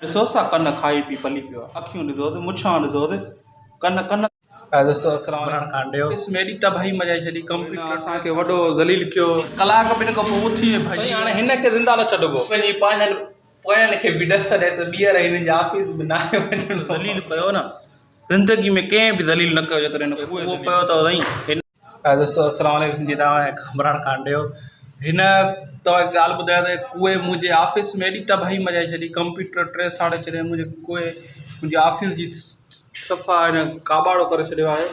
ॾिसो सा कन खाई पी पली पियो आहे, अखियूं ॾिसो मुछां ॾिसो कन कन। दोस्तों अस्सलाम वालेकुम। इसमें एॾी तबाही मचाई छॾी, कंप्यूटर असांखे वॾो ज़लील कयो। कलाक ॿिनि खां पोइ उथी भाई हाणे हिन खे ज़िंदा न छॾिबो, पंहिंजी पंहिंजनि पोयनि खे बि ॾस ॾे त ॿीहर हिननि जे ऑफिस में न वञणो। ज़लील कयो न, ज़िंदगी में कंहिं बि ज़लील न कयो जेतिरो हिन खे उहो पियो अथव साईं। दोस्तों अस्सलाम वालेकुम जी, तव्हां कामरान खांडियो। हिन तव्हांखे ॻाल्हि ॿुधायां त कुए मुंहिंजे ऑफिस में एॾी तबाही मचाई छॾी, कंप्यूटर 3 साढ़े 3 मुंहिंजे कुए मुंहिंजे ऑफिस जी सफ़ा हिन काॿाड़ो करे छॾियो आहे।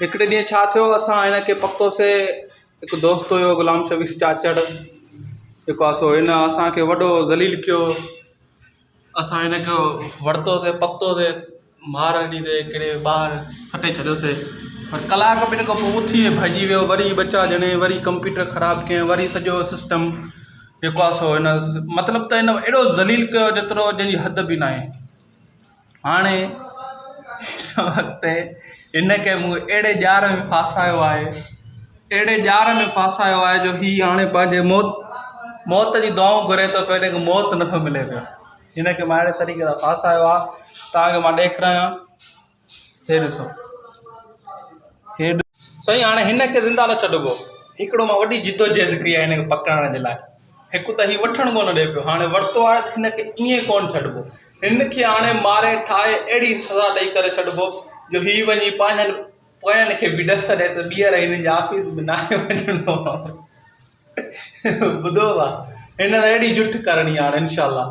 हिकिड़े ॾींहुं छा थियो, असां हिन खे पकतोसीं, हिकु दोस्त हुयो गुलाम शबीर चाचड़, जेको आहे सो हिन असांखे वॾो ज़लील कयो। असां हिन खे वरितोसीं, पकतोसीं, मार ॾींदे कहिड़े ॿाहिरि सटे छॾियोसीं। पर कलाक ॿिनि खां पोइ उथी भॼी वियो, वरी ॿ 4 ॼणे वरी कंप्यूटर ख़राबु कयईं, वरी सॼो सिस्टम जेको आहे सो हिन मतिलबु त हिन एॾो ज़लील कयो जेतिरो जंहिंजी हद बि न आहे। हाणे हिन वक़्तु हिन खे मूं अहिड़े ॼार में फासायो आहे, अहिड़े ॼार में फासायो आहे जो हीअ हाणे पंहिंजे मौत जी दुआऊं घुरे थो पियो, हिन खे मौत नथो मिले पियो। हिन खे मां अहिड़े तरीक़े सां फासायो आहे, तव्हांखे मां ॾेखारियां। हे ॾिसो, हे साईं, हाणे हिन खे ज़िंदा न छॾिबो। हिकिड़ो मां वॾी जिदोजहद कई आहे हिन खे पकड़ण जे लाइ। हिकु त हीउ वठणु कोन ॾिए पियो, हाणे वरितो आहे त हिन खे ईअं कोन छॾिबो। हिन खे हाणे मारे ठाहे अहिड़ी सज़ा ॾेई करे छॾिबो जो हीउ वञी पंहिंजनि पोयनि खे बि ॾस ॾे त ॿीहर हिननि जे ऑफिस में न वञणो। ॿुधो आहे, हिन त अहिड़ी जुठ करणी आहे इनशाला।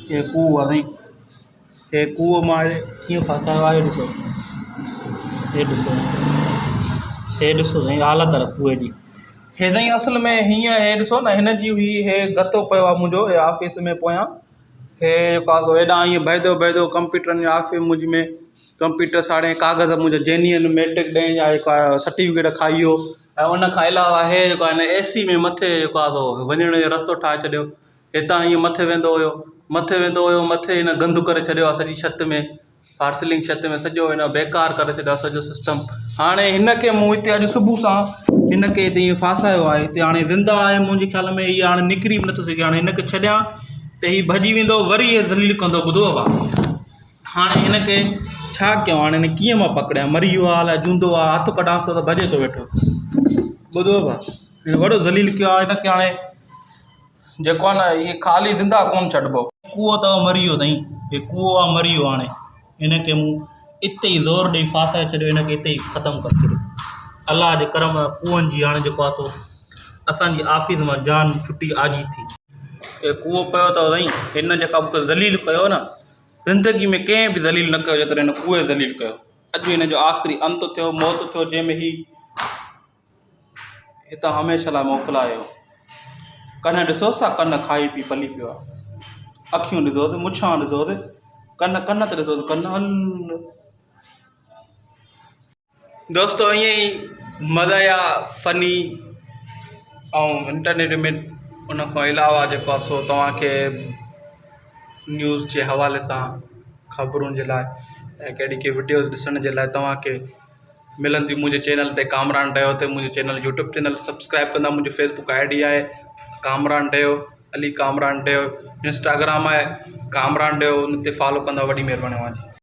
हे कूओ आहे साईं, हे कूओ मां कीअं फासायो आहे, ॾिसो, हे ॾिसो, हे ॾिसो साईं हालत आहे कूए जी। हे साईं असल में हीअं, हे ॾिसो न, हिन जी हुई, हे गतो पियो आहे मुंहिंजो हे ऑफिस में पोयां। हे जेको आहे सो हेॾां ईअं बहदो कंप्यूटरनि जे ऑफिस मुंहिंज में कंप्यूटर साड़े काग़ज़ मुंहिंजो जेन्युइन मैट्रिक ॾहें जा जेको आहे सर्टिफिकेट खाई वियो। ऐं उन खां अलावा हे जेको आहे न AC में मथे जेको आहे सो वञण जो रस्तो ठाहे छॾियो। हितां ईअं मथे वेंदो हुयो, मथे हिन गंदु करे छॾियो आहे सॼी छत में, पार्सलिंग छत में सॼो हिन बेकार करे छॾियो आहे सॼो सिस्टम। हाणे हिन खे मूं हिते अॼु सुबुह सां हिन खे हिते ईअं फासायो आहे, हिते हाणे ज़िंदा आहे मुंहिंजे ख़्याल में। हीअ हाणे निकिरी बि नथो सघे। हाणे हिन खे छॾियां त हीअ भॼी वेंदो, वरी इहे ज़लील कंदो। ॿुधो आहे, हाणे हिन खे छा कयूं, हाणे हिन कीअं मां पकड़ियां? मरी वियो आहे अलाए जूंदो आहे, हथु कढांसि थो त भॼे थो वेठो। ॿुधो आहे, हिन वॾो ज़लील कयो आहे। हिन खे हाणे जेको आहे न, इहे ख़ाली ज़िंदा कोन छॾिबो। कूओ अथव मरी वियो साईं, हे कूओ आहे मरी वियो। हाणे हिन खे मूं इते ई ज़ोर ॾेई फासाए छॾियो, हिन खे इते ई ख़तमु करे छॾियो। अलाह जे करम कूअनि जी हाणे जेको आहे सो असांजी ऑफिस मां जान छुटी आजी थी। हे कूओ पियो अथव साईं, हिन जेका मूंखे ज़लील कयो न, ज़िंदगी में कंहिं बि ज़लील न कयो जेतिरो हिन कूए ज़लील कयो। अॼु हिन जो आख़िरी अंत थियो, मौत थियो, जंहिंमें ही हितां हमेशह लाइ मोकिलायो। कन ॾिसो सा कन खाई पी पली पियो आहे, अखियूं ॾिसो मुछां ॾिसो कन त ॾिसो कन हल। दोस्तों ईअं ई मज़ा फ़नी ऐं इंटरनेट में उन खां अलावा जेको आहे सो तव्हांखे न्यूज़ जे हवाले सां ख़बरुनि जे लाइ ऐं कहिड़ी कहिड़ी वीडियो ॾिसण जे लाइ तव्हांखे मिलंदी मुंहिंजे चैनल ते कामरान डयो ते। मुंहिंजो चैनल यूट्यूब चैनल सब्सक्राइब कंदा। मुंहिंजो फेसबुक ID आहे कामरान डयो, अली कामरान डयो। इंस्टाग्राम आहे कामरान डयो, उन ते फॉलो कंदा। वॾी महिरबानी।